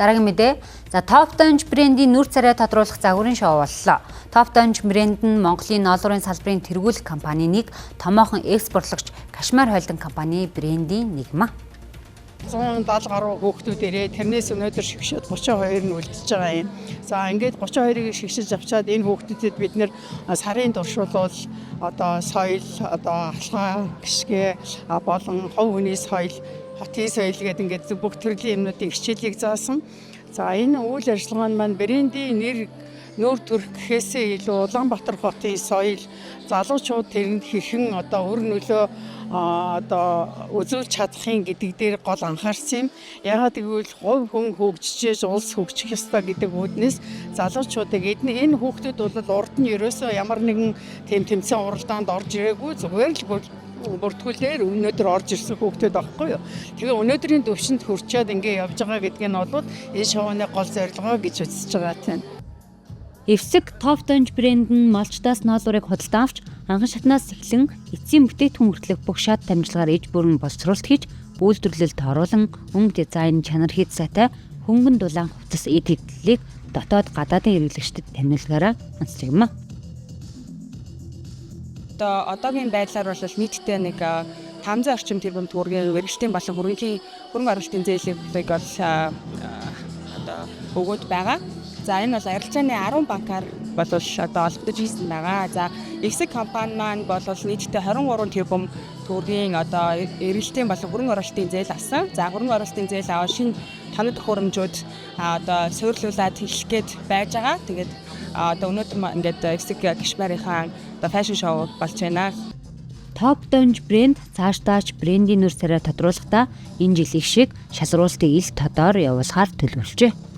Дараагийн мэдээ. За Top Donge брендийн нүүр царай тодруулах загварын шоу боллоо. Top Donge брэнд нь Монголын ноолуурын салбарын тэргүүлэх компанийн нэг томоохон экспортлогч Кашмир холдинг компани брендийн нэгмаа. 170 гаруй хүүхдүүд ирээ. Тэрнээс өнөөдөр шигшээд 32 нь үлдчихэж байгаа юм. За ингээд 32-ыг шигшиж авчаад энэ хүүхдүүдэд бид нэр сарын туршуулбал одоо соёл, одоо алхаа, гიშгэ болон хов хүний соёл, хотын соёл гэдэг ингээд бүх төрлийн юмнуудын хичээлийг заасан. За энэ үйл ажиллагаа маань брендийн нүүр төрх гэхээсээ илүү Улаанбаатар хотын соёл, залуучууд тэрэнд хэрхэн одоо өр нөлөө одоо үзүүлж чадахын гэдэг дээр гол анхаарсан юм. Ягаад гэвэл говь хүн хөгжиж, улс хөгжих ёстой гэдэг үүднээс залуучуудыг энэ хүүхдүүд бол урд нь ерөөсөө ямар нэгэн тэмцээн уралдаанд орж ирээгүй, зүгээр л бүртгүүлээр өнөөдөр орж ирсэн хүүхдүүд байхгүй юу. Тэгээ өнөөдрийн төвшөнд хүрчээд ингэ явж байгаа гэдг нь бол энэ шоуны гол зорилгоо гэж үзэж байгаа тийм. Эвсэг Top Donge брэнд нь малчтаас ноолуурыг худалдан авч анхан шатнаас эхлэн эцсийн бүтээгдэхүүн хүртэлх бүх шат дамжлагаар иж бүрэн боловсруулалт хийж үйлдвэрлэлд оруулан өнгө дизайн чанар хийд сайтай хөнгөн дулаан хувцас эд хэвлэлийг дотоод гадаадын хэрэглэгчдэд таниулгаараа онцлогмаа. Одоогийн байдлаар бол нийтдээ нэг 500 орчим тэрбум төгрөгийн мэргэжлийн болон хөрөнгө оруулалтын зээлийг бол өгөөд байгаа. За энэ бол арилжааны 10 банкар бол одоо олгодож ийсэн байгаа. За Эвсэг компани маань бол нийтдээ 23 тэрбум төгрөгийн одоо эргэлтийн болон хөрөнгө оруулалтын зээл авсан. За хөрөнгө оруулалтын зээл аваад шинэ тоног төхөөрөмжүүд одоо суйрлуулад хэлэх гээд байж байгаа. Тэгээд одоо өнөөдөр ингээд Эвсэг Кашмирийнхаа одоо фэшн шоу болж байна. Top Donge брэнд цаашдаач брендийн нүүр царай тодруулахдаа энэ жилийн шиг шалралтыг ил тодоор явуулахаар төлөвлөжээ.